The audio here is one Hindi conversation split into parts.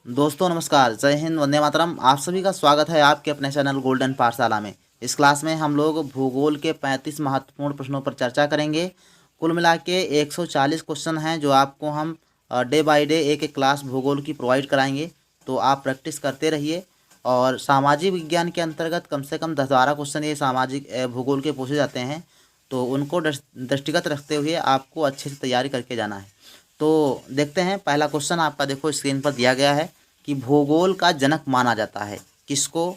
दोस्तों नमस्कार, जय हिंद, वंदे मातरम। आप सभी का स्वागत है आपके अपने चैनल गोल्डन पाठशाला में। इस क्लास में हम लोग भूगोल के 35 महत्वपूर्ण प्रश्नों पर चर्चा करेंगे। कुल मिला के 140 क्वेश्चन हैं जो आपको हम डे बाय डे एक एक क्लास भूगोल की प्रोवाइड कराएंगे। तो आप प्रैक्टिस करते रहिए। और सामाजिक विज्ञान के अंतर्गत कम से कम 10-12 क्वेश्चन ये सामाजिक भूगोल के पूछे जाते हैं। तो उनको दृष्टिगत रखते हुए आपको अच्छे से तैयारी करके जाना है। तो देखते हैं, पहला क्वेश्चन आपका देखो स्क्रीन पर दिया गया है कि भूगोल का जनक माना जाता है किसको?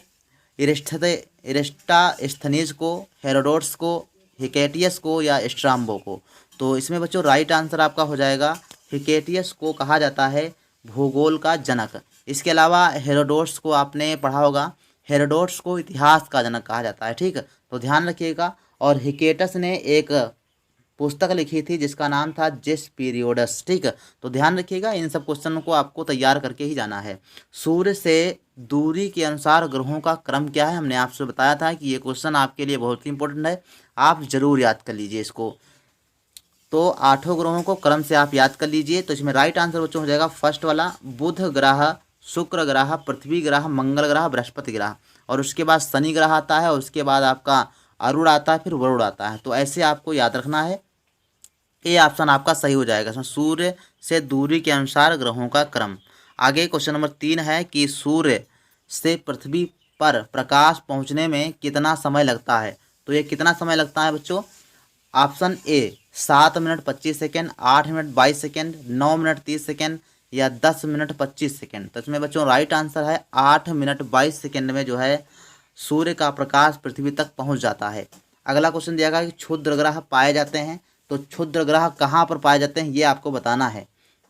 इरेस्टास्थनीज को, हेरोडोटस को, हिकेटियस को या स्ट्राबो को? तो इसमें बच्चों राइट आंसर आपका हो जाएगा हिकेटियस को कहा जाता है भूगोल का जनक। इसके अलावा हेरोडोटस को आपने पढ़ा होगा, हेरोडोटस को इतिहास का जनक कहा जाता है। ठीक, तो ध्यान रखिएगा। और हिकेटस ने एक पुस्तक लिखी थी जिसका नाम था जेस पीरियोडस। ठीक, तो ध्यान रखिएगा, इन सब क्वेश्चन को आपको तैयार करके ही जाना है। सूर्य से दूरी के अनुसार ग्रहों का क्रम क्या है? हमने आपसे बताया था कि ये क्वेश्चन आपके लिए बहुत ही इंपॉर्टेंट है, आप जरूर याद कर लीजिए इसको। तो 8 ग्रहों को क्रम से आप याद कर लीजिए। तो इसमें राइट आंसर बच्चों हो जाएगा फर्स्ट वाला, बुध ग्रह, शुक्र ग्रह, पृथ्वी ग्रह, मंगल ग्रह, बृहस्पति ग्रह। और उसके बाद शनि ग्रह आता है और उसके बाद आपका अरुण आता है, फिर वरुण आता है। तो ऐसे आपको याद रखना है। ये ऑप्शन आपका सही हो जाएगा। इसमें सूर्य से दूरी के अनुसार ग्रहों का क्रम। आगे क्वेश्चन नंबर 3 है कि सूर्य से पृथ्वी पर प्रकाश पहुंचने में कितना समय लगता है? तो ये कितना समय लगता है बच्चों? Option A 7 minute 25 second, 8 minute 22 second, 9 minute 30 second या 10 मिनट 25 सेकेंड। तो इसमें बच्चों राइट आंसर है 8 मिनट 22 सेकेंड में जो है सूर्य का प्रकाश पृथ्वी तक पहुंच जाता है। अगला क्वेश्चन दिया गया कि क्षुद्र ग्रह पाए जाते हैं। तो क्षुद्र ग्रह कहाँ पर पाए जाते हैं ये आपको बताना है।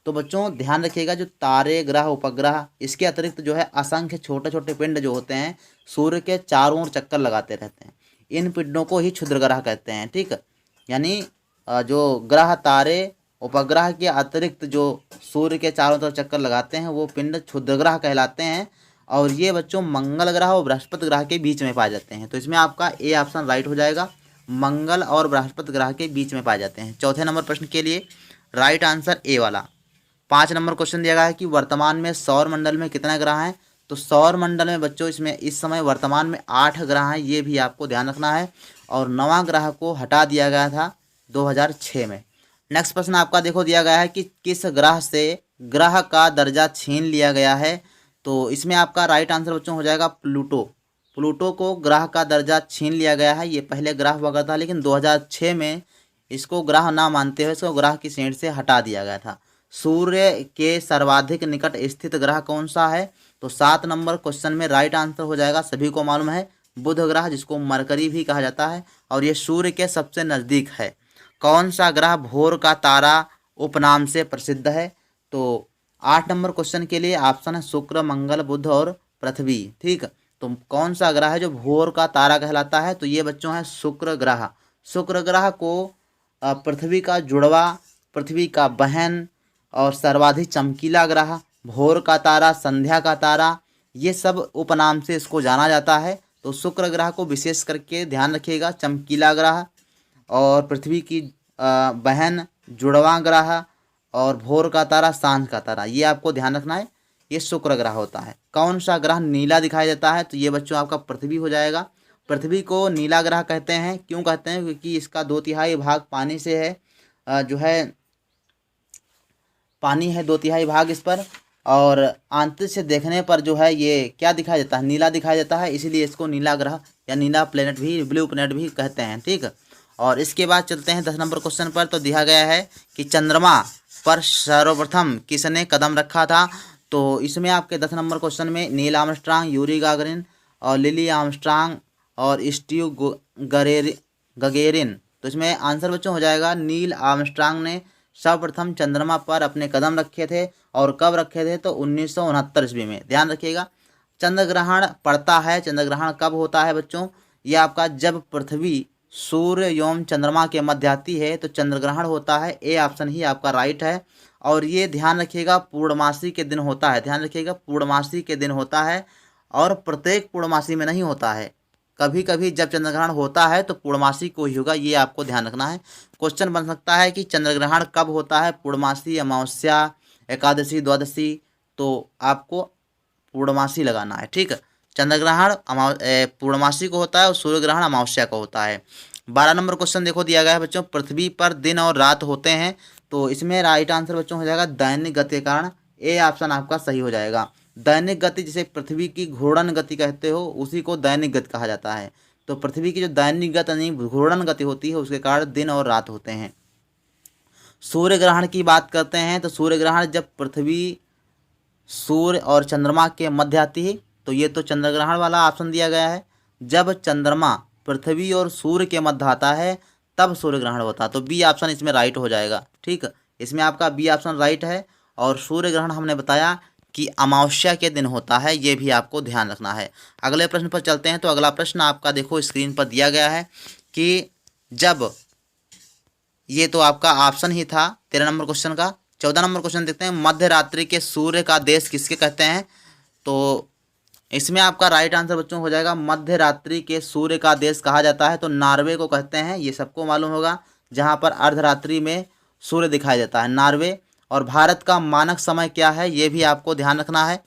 तो बच्चों ध्यान रखिएगा, जो तारे, ग्रह, उपग्रह, इसके अतिरिक्त जो है असंख्य छोटे छोटे पिंड जो होते हैं सूर्य के चारों ओर चक्कर लगाते रहते हैं, इन पिंडों को ही क्षुद्र ग्रह कहते हैं। ठीक, यानी जो ग्रह, तारे, उपग्रह के अतिरिक्त जो सूर्य के चारों तरफ चक्कर लगाते हैं वो पिंड क्षुद्र ग्रह कहलाते हैं। और ये बच्चों मंगल ग्रह और बृहस्पति ग्रह के बीच में पाए जाते हैं। तो इसमें आपका ए ऑप्शन राइट हो जाएगा, मंगल और बृहस्पति ग्रह के बीच में पाए जाते हैं। चौथे नंबर प्रश्न के लिए राइट आंसर ए वाला। 5 नंबर क्वेश्चन दिया गया है कि वर्तमान में सौर मंडल में कितने ग्रह हैं? तो सौर मंडल में बच्चों इसमें इस समय वर्तमान में 8 ग्रह हैं, ये भी आपको ध्यान रखना है। और 9वां ग्रह को हटा दिया गया था 2006 में। नेक्स्ट प्रश्न आपका देखो दिया गया है कि किस ग्रह से ग्रह का दर्जा छीन लिया गया है? तो इसमें आपका राइट आंसर बच्चों हो जाएगा प्लूटो। प्लूटो को ग्रह का दर्जा छीन लिया गया है। ये पहले ग्रह हुआ करता था लेकिन 2006 में इसको ग्रह ना मानते हुए इसको ग्रह की श्रेणी से हटा दिया गया था। सूर्य के सर्वाधिक निकट स्थित ग्रह कौन सा है? तो 7 नंबर क्वेश्चन में राइट आंसर हो जाएगा, सभी को मालूम है, बुध ग्रह, जिसको मरकरी भी कहा जाता है और ये सूर्य के सबसे नज़दीक है। कौन सा ग्रह भोर का तारा उपनाम से प्रसिद्ध है? तो 8 नंबर क्वेश्चन के लिए ऑप्शन है शुक्र, मंगल, बुध और पृथ्वी। ठीक, तो कौन सा ग्रह है जो भोर का तारा कहलाता है? तो ये बच्चों है शुक्र ग्रह। शुक्र ग्रह को पृथ्वी का जुड़वा, पृथ्वी का बहन और सर्वाधिक चमकीला ग्रह, भोर का तारा, संध्या का तारा, ये सब उपनाम से इसको जाना जाता है। तो शुक्र ग्रह को विशेष करके ध्यान रखिएगा, चमकीला ग्रह और पृथ्वी की बहन, जुड़वा ग्रह और भोर का तारा, सांझ का तारा, ये आपको ध्यान रखना है। ये शुक्र ग्रह होता है। कौन सा ग्रह नीला दिखाई देता है? तो ये बच्चों आपका पृथ्वी हो जाएगा। पृथ्वी को नीला ग्रह कहते हैं, क्यों कहते हैं? क्योंकि इसका 2/3 भाग पानी से है, जो है पानी है 2/3 भाग इस पर। और अंतरिक्ष से देखने पर जो है ये क्या दिखाई देता है? नीला दिखाई देता है, इसीलिए इसको नीला ग्रह या नीला प्लेनेट भी, ब्लू प्लेनेट भी कहते हैं। ठीक, और इसके बाद चलते हैं 10 नंबर क्वेश्चन पर। तो दिया गया है कि चंद्रमा पर सर्वप्रथम किसने कदम रखा था? तो इसमें आपके 10 नंबर क्वेश्चन में नील आर्मस्ट्रांग, यूरी गागरिन और लिली आर्मस्ट्रांग और स्टीव गगेरिन। तो इसमें आंसर बच्चों हो जाएगा नील आर्मस्ट्रांग ने सर्वप्रथम चंद्रमा पर अपने कदम रखे थे। और कब रखे थे? तो 1969 ईस्वी में। ध्यान रखिएगा, चंद्र ग्रहण पड़ता है, चंद्र ग्रहण कब होता है बच्चों? ये आपका जब पृथ्वी सूर्य एवं चंद्रमा के मध्य आती है तो चंद्र ग्रहण होता है। ए ऑप्शन ही आपका राइट है। और ये ध्यान रखिएगा पूर्णमासी के दिन होता है। ध्यान रखिएगा पूर्णमासी के दिन होता है और प्रत्येक पूर्णमासी में नहीं होता है। कभी कभी जब चंद्र ग्रहण होता है तो पूर्णमासी को ही होगा, ये आपको ध्यान रखना है। क्वेश्चन बन सकता है कि चंद्र ग्रहण कब होता है? पूर्णमासी, अमावस्या, एकादशी, द्वादशी। तो आपको पूर्णमासी लगाना है। ठीक, चंद्र ग्रहण पूर्णमासी को होता है और सूर्य ग्रहण अमावस्या को होता है। 12 नंबर क्वेश्चन देखो दिया गया है बच्चों, पृथ्वी पर दिन और रात होते हैं। तो इसमें राइट आंसर बच्चों हो जाएगा दैनिक गति के कारण, ए ऑप्शन आपका सही हो जाएगा। दैनिक गति जिसे पृथ्वी की घूर्णन गति कहते हो, उसी को दैनिक गति कहा जाता है। तो पृथ्वी की जो दैनिक गति यानी घूर्णन गति होती है, उसके कारण दिन और रात होते हैं। सूर्य ग्रहण की बात करते हैं तो सूर्य ग्रहण जब पृथ्वी, सूर्य और चंद्रमा के मध्य आती है, तो ये तो चंद्र ग्रहण वाला ऑप्शन दिया गया है। जब चंद्रमा पृथ्वी और सूर्य के मध्य आता है तब सूर्य ग्रहण होता है। तो बी ऑप्शन इसमें राइट हो जाएगा। ठीक, इसमें आपका बी ऑप्शन राइट है। और सूर्य ग्रहण हमने बताया कि अमावस्या के दिन होता है, ये भी आपको ध्यान रखना है। अगले प्रश्न पर चलते हैं। तो अगला प्रश्न आपका देखो स्क्रीन पर दिया गया है कि जब, ये तो आपका ऑप्शन ही था 13 नंबर क्वेश्चन का। 14 नंबर क्वेश्चन देखते हैं, मध्य रात्रि के सूर्य का देश किसके कहते हैं। तो इसमें आपका राइट आंसर बच्चों हो जाएगा, मध्य रात्रि के सूर्य का देश कहा जाता है तो नॉर्वे को कहते हैं। ये सबको मालूम होगा, जहाँ पर अर्धरात्रि में सूर्य दिखाई देता है, नॉर्वे। और भारत का मानक समय क्या है, ये भी आपको ध्यान रखना है।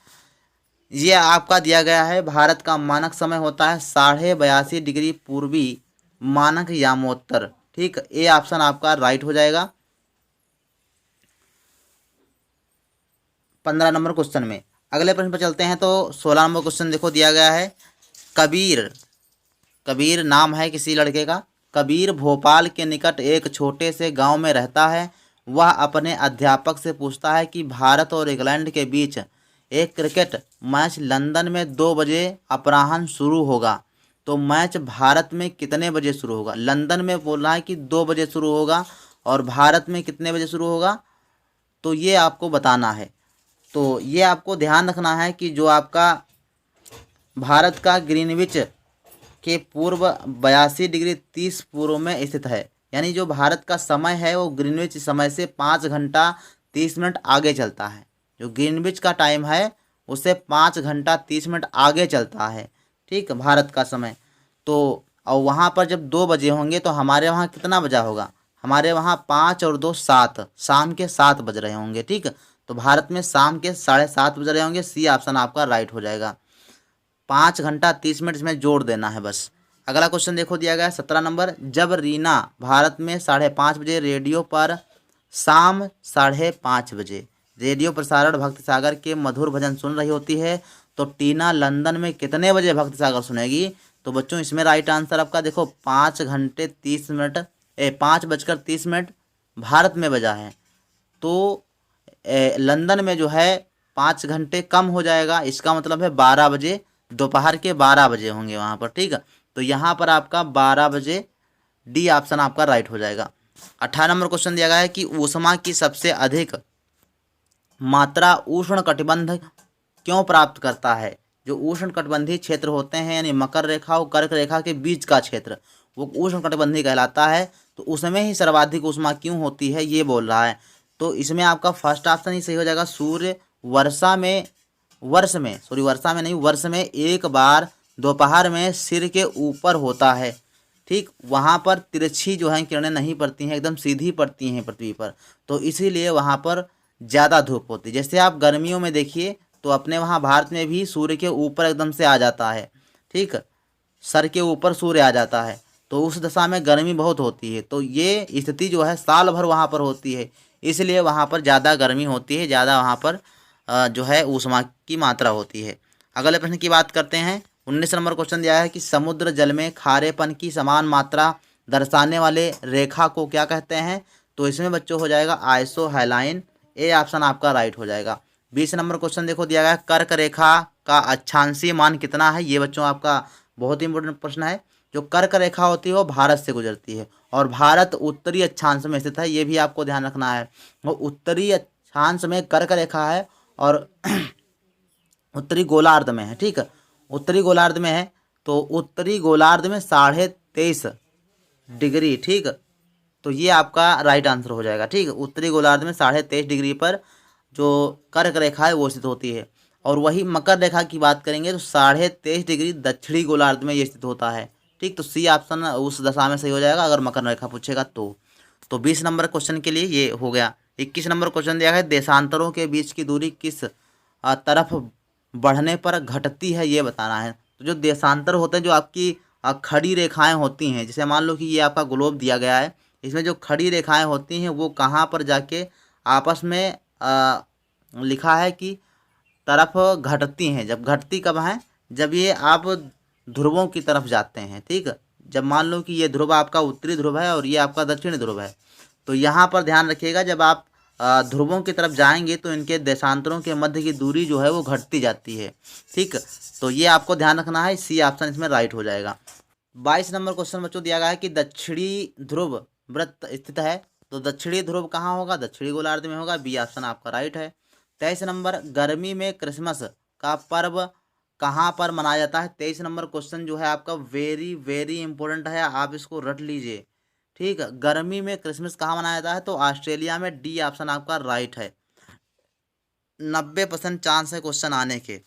ये आपका दिया गया है, भारत का मानक समय होता है 82.5 डिग्री पूर्वी मानक यामोत्तर। ठीक, ए ऑप्शन आपका राइट हो जाएगा। 15 नंबर क्वेश्चन में अगले प्रश्न पर चलते हैं। तो 16 नंबर क्वेश्चन देखो दिया गया है, कबीर, कबीर नाम है किसी लड़के का। कबीर भोपाल के निकट एक छोटे से गांव में रहता है। वह अपने अध्यापक से पूछता है कि भारत और इंग्लैंड के बीच एक क्रिकेट मैच लंदन में 2 बजे अपराह्न शुरू होगा। तो मैच भारत में कितने बजे शुरू होगा। लंदन में बोल रहा है कि 2 बजे शुरू होगा और भारत में कितने बजे शुरू होगा, तो ये आपको बताना है। तो ये आपको ध्यान रखना है कि जो आपका भारत का ग्रीनविच के पूर्व 82 डिग्री 30 पूर्व में स्थित है, यानी जो भारत का समय है वो ग्रीनविच समय से 5 घंटा 30 मिनट आगे चलता है। जो ग्रीनविच का टाइम है उससे 5 घंटा 30 मिनट आगे चलता है। ठीक, भारत का समय। तो और वहाँ पर जब 2 बजे होंगे तो हमारे वहाँ कितना बजा होगा, हमारे वहाँ 5 और 2 7, शाम के 7 बज रहे होंगे। ठीक, तो भारत में शाम के 7:30 बज रहे होंगे। सी ऑप्शन आपका राइट हो जाएगा। 5 घंटा 30 मिनट इसमें जोड़ देना है बस। अगला क्वेश्चन देखो दिया गया है 17 नंबर, जब रीना भारत में 5:30 बजे रेडियो पर शाम 5:30 बजे रेडियो प्रसारण भक्ति सागर के मधुर भजन सुन रही होती है, तो टीना लंदन में कितने बजे भक्ति सागर सुनेगी। तो बच्चों इसमें राइट आंसर आपका देखो 5 घंटे 30 मिनट 5:30 भारत में बजा है। तो लंदन में जो है 5 घंटे कम हो जाएगा, इसका मतलब है 12 बजे, दोपहर के 12 बजे होंगे वहाँ पर। ठीक है, तो यहाँ पर आपका 12 बजे, डी ऑप्शन आपका राइट हो जाएगा। 18 नंबर क्वेश्चन दिया गया है कि ऊष्मा की सबसे अधिक मात्रा उष्ण कटिबंध क्यों प्राप्त करता है। जो उष्ण कटिबंधीय क्षेत्र होते हैं यानी मकर रेखा और कर्क रेखा के बीच का क्षेत्र, वो उष्ण कटिबंधीय कहलाता है। तो उसमें ही सर्वाधिक ऊष्मा क्यों होती है ये बोल रहा है। तो इसमें आपका फर्स्ट ऑप्शन ही सही हो जाएगा। सूर्य वर्षा में एक बार दोपहर में सिर के ऊपर होता है। ठीक, वहाँ पर तिरछी जो है किरणें नहीं पड़ती हैं, एकदम सीधी पड़ती हैं पृथ्वी पर, तो इसीलिए वहाँ पर ज़्यादा धूप होती है। जैसे आप गर्मियों में देखिए तो अपने वहाँ भारत में भी सूर्य के ऊपर एकदम से आ जाता है। ठीक, सर के ऊपर सूर्य आ जाता है, तो उस दशा में गर्मी बहुत होती है। तो ये स्थिति जो है साल भर वहाँ पर होती है, इसलिए वहाँ पर ज़्यादा गर्मी होती है, ज़्यादा वहाँ पर जो है ऊष्मा की मात्रा होती है। अगले प्रश्न की बात करते हैं। 19 नंबर क्वेश्चन दिया है कि समुद्र जल में खारेपन की समान मात्रा दर्शाने वाले रेखा को क्या कहते हैं। तो इसमें बच्चों हो जाएगा आइसोहेलाइन, ए ऑप्शन आपका राइट हो जाएगा। 20 नंबर क्वेश्चन देखो दिया गया, कर्क रेखा का अक्षांशीय मान कितना है। ये बच्चों आपका बहुत ही इंपॉर्टेंट प्रश्न है। जो कर्क रेखा होती है वो भारत से गुजरती है और भारत उत्तरी अक्षांश में स्थित है, ये भी आपको ध्यान रखना है। वो उत्तरी अक्षांश में कर्क रेखा है और उत्तरी गोलार्ध में है। ठीक है, उत्तरी गोलार्ध में है, तो उत्तरी गोलार्ध में 23.5 डिग्री। ठीक, तो ये आपका राइट आंसर हो जाएगा। ठीक, उत्तरी गोलार्ध में 23.5 डिग्री पर जो कर्क रेखा है वो स्थित होती है। और वही मकर रेखा की बात करेंगे तो 23.5 डिग्री दक्षिणी गोलार्ध में ये स्थित होता है। ठीक, तो सी ऑप्शन उस दशा में सही हो जाएगा अगर मकर रेखा पूछेगा तो। 20 नंबर क्वेश्चन के लिए ये हो गया। 21 नंबर क्वेश्चन दिया है, देशांतरों के बीच की दूरी किस तरफ बढ़ने पर घटती है, ये बताना है। तो जो देशांतर होते हैं, जो आपकी खड़ी रेखाएं होती हैं, जैसे मान लो कि ये आपका ग्लोब दिया गया है, इसमें जो खड़ी रेखाएं होती हैं वो कहाँ पर जाके आपस में लिखा है कि तरफ घटती हैं। जब घटती कब है? जब ये आप ध्रुवों की तरफ जाते हैं, ठीक है। जब मान लो कि ये ध्रुव आपका उत्तरी ध्रुव है और ये आपका दक्षिणी ध्रुव है, तो यहाँ पर ध्यान रखिएगा, जब आप ध्रुवों की तरफ जाएंगे तो इनके देशांतरों के मध्य की दूरी जो है वो घटती जाती है, ठीक। तो ये आपको ध्यान रखना है, सी ऑप्शन इसमें राइट हो जाएगा। 22 नंबर क्वेश्चन बच्चों दिया गया है कि दक्षिणी ध्रुव वृत्त स्थित है, तो दक्षिणी ध्रुव कहाँ होगा? दक्षिणी गोलार्ध में होगा, बी ऑप्शन आपका राइट है। 23 नंबर, गर्मी में क्रिसमस का पर्व कहाँ पर मनाया जाता है? 23 नंबर क्वेश्चन जो है आपका वेरी वेरी इंपॉर्टेंट है, आप इसको रट लीजिए, ठीक है। गर्मी में क्रिसमस कहाँ मनाया जाता है? तो ऑस्ट्रेलिया में, डी ऑप्शन आपका राइट है। 90% चांस है क्वेश्चन आने के।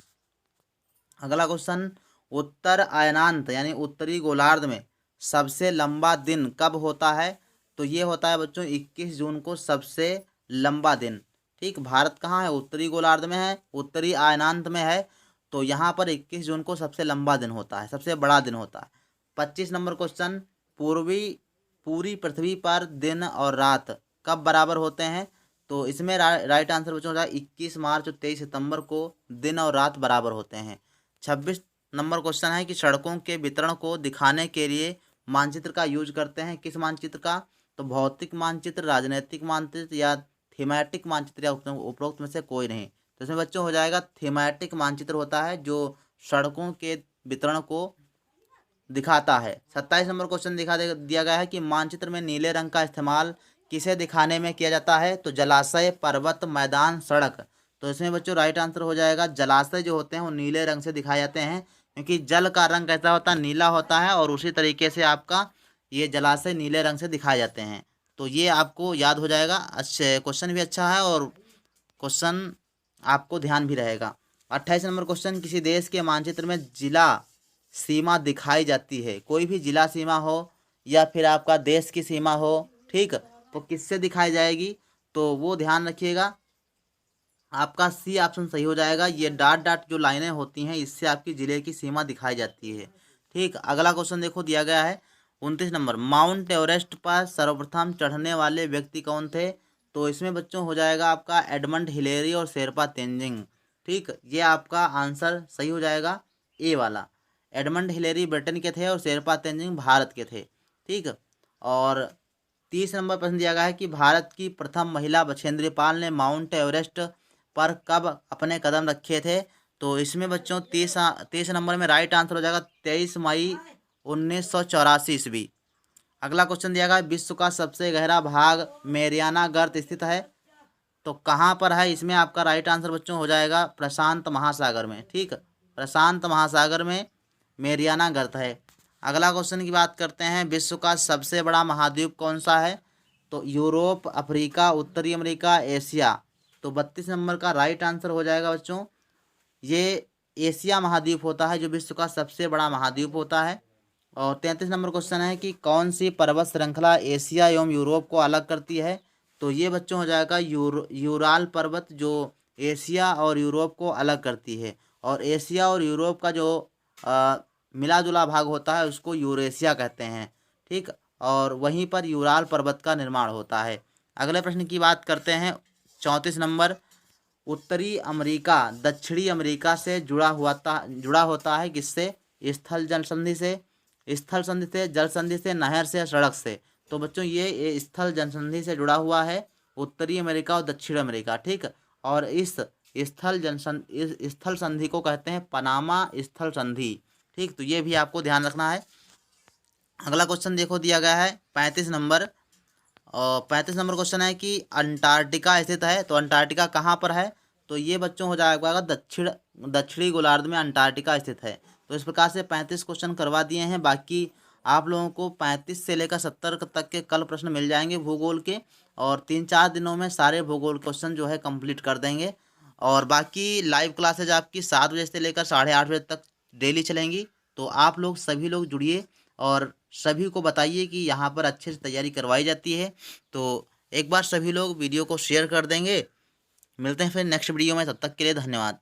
अगला क्वेश्चन, उत्तर अयनांत यानी उत्तरी गोलार्ध में सबसे लंबा दिन कब होता है? तो ये होता है बच्चों 21 जून को सबसे लंबा दिन, ठीक। भारत कहाँ है? उत्तरी गोलार्ध में है, उत्तरी अयनांत में है, तो यहाँ पर 21 जून को सबसे लंबा दिन होता है, सबसे बड़ा दिन होता है। 25 नंबर क्वेश्चन, पूरी पृथ्वी पर दिन और रात कब बराबर होते हैं? तो इसमें राइट आंसर बच्चों हो जाए 21 मार्च और 23 सितंबर को दिन और रात बराबर होते हैं। 26 नंबर क्वेश्चन है कि सड़कों के वितरण को दिखाने के लिए मानचित्र का यूज करते हैं, किस मानचित्र का? तो भौतिक मानचित्र, राजनीतिक मानचित्र या थीमेटिक मानचित्र, या उपरोक्त में से कोई नहीं। तो इसमें बच्चों हो जाएगा थीमेटिक मानचित्र होता है, जो सड़कों के वितरण को दिखाता है। 27 नंबर क्वेश्चन दिया गया है कि मानचित्र में नीले रंग का इस्तेमाल किसे दिखाने में किया जाता है? तो जलाशय, पर्वत, मैदान, सड़क। तो इसमें बच्चों राइट आंसर हो जाएगा जलाशय जो होते हैं वो नीले रंग से दिखाए जाते हैं, क्योंकि जल का रंग कैसा होता है? नीला होता है, और उसी तरीके से आपका ये जलाशय नीले रंग से दिखाए जाते हैं। तो ये आपको याद हो जाएगा। अच्छे क्वेश्चन भी अच्छा है और क्वेश्चन आपको ध्यान भी रहेगा। 28 नंबर क्वेश्चन, किसी देश के मानचित्र में जिला सीमा दिखाई जाती है, कोई भी जिला सीमा हो या फिर आपका देश की सीमा हो, ठीक, तो किससे दिखाई जाएगी? तो वो ध्यान रखिएगा, आपका सी ऑप्शन सही हो जाएगा। ये डॉट डॉट जो लाइनें होती हैं, इससे आपकी जिले की सीमा दिखाई जाती है, ठीक। अगला क्वेश्चन देखो दिया गया है 29 नंबर, माउंट एवरेस्ट पर सर्वप्रथम चढ़ने वाले व्यक्ति कौन थे? तो इसमें बच्चों हो जाएगा आपका एडमंड हिलेरी और शेरपा तेंजिंग, ठीक। ये आपका आंसर सही हो जाएगा, ए वाला। एडमंड हिलेरी ब्रिटेन के थे और शेरपा तेंजिंग भारत के थे, ठीक। और 30 नंबर प्रश्न दिया गया है कि भारत की प्रथम महिला बछेंद्री पाल ने माउंट एवरेस्ट पर कब अपने कदम रखे थे? तो इसमें बच्चों 30 नंबर में राइट आंसर हो जाएगा 23 मई 1984 ईस्वी। अगला क्वेश्चन दिया गया है विश्व का सबसे गहरा भाग मेरियाना गर्त स्थित है, तो कहाँ पर है? इसमें आपका राइट आंसर बच्चों हो जाएगा प्रशांत महासागर में, ठीक। प्रशांत महासागर में मेरियाना गर्त है। अगला क्वेश्चन की बात करते हैं, विश्व का सबसे बड़ा महाद्वीप कौन सा है? तो यूरोप, अफ्रीका, उत्तरी अमेरिका, एशिया। तो 32 नंबर का राइट आंसर हो जाएगा बच्चों, ये एशिया महाद्वीप होता है, जो विश्व का सबसे बड़ा महाद्वीप होता है। और 33 नंबर क्वेश्चन है कि कौन सी पर्वत श्रृंखला एशिया एवं यूरोप को अलग करती है? तो ये बच्चों हो जाएगा यूराल पर्वत, जो एशिया और यूरोप को अलग करती है। और एशिया और यूरोप का जो मिला जुला भाग होता है उसको यूरेशिया कहते हैं, ठीक। और वहीं पर यूराल पर्वत का निर्माण होता है। अगले प्रश्न की बात करते हैं 34 नंबर, उत्तरी अमेरिका दक्षिणी अमेरिका से जुड़ा होता है किससे? स्थल जल संधि से, स्थल संधि से, जल संधि से, नहर से, सड़क से। तो बच्चों ये स्थल जल संधि से जुड़ा हुआ है, उत्तरी अमेरिका और दक्षिण अमेरिका, ठीक। और इस स्थल संधि को कहते हैं पनामा स्थल संधि, ठीक। तो ये भी आपको ध्यान रखना है। अगला क्वेश्चन देखो दिया गया है 35 नंबर, और 35 नंबर क्वेश्चन है कि अंटार्कटिका स्थित है, तो अंटार्कटिका कहाँ पर है? तो ये बच्चों हो जाएगा दक्षिणी गोलार्ध में अंटार्कटिका स्थित है। तो इस प्रकार से 35 क्वेश्चन करवा दिए हैं। बाकी आप लोगों को 35 से लेकर 70 तक के कल प्रश्न मिल जाएंगे भूगोल के, और 3-4 दिनों में सारे भूगोल क्वेश्चन जो है कंप्लीट कर देंगे। और बाकी लाइव क्लासेज आपकी 7 बजे से लेकर 8:30 बजे तक डेली चलेंगी। तो आप लोग सभी लोग जुड़िए और सभी को बताइए कि यहाँ पर अच्छे से तैयारी करवाई जाती है। तो एक बार सभी लोग वीडियो को शेयर कर देंगे। मिलते हैं फिर नेक्स्ट वीडियो में, तब तक के लिए धन्यवाद।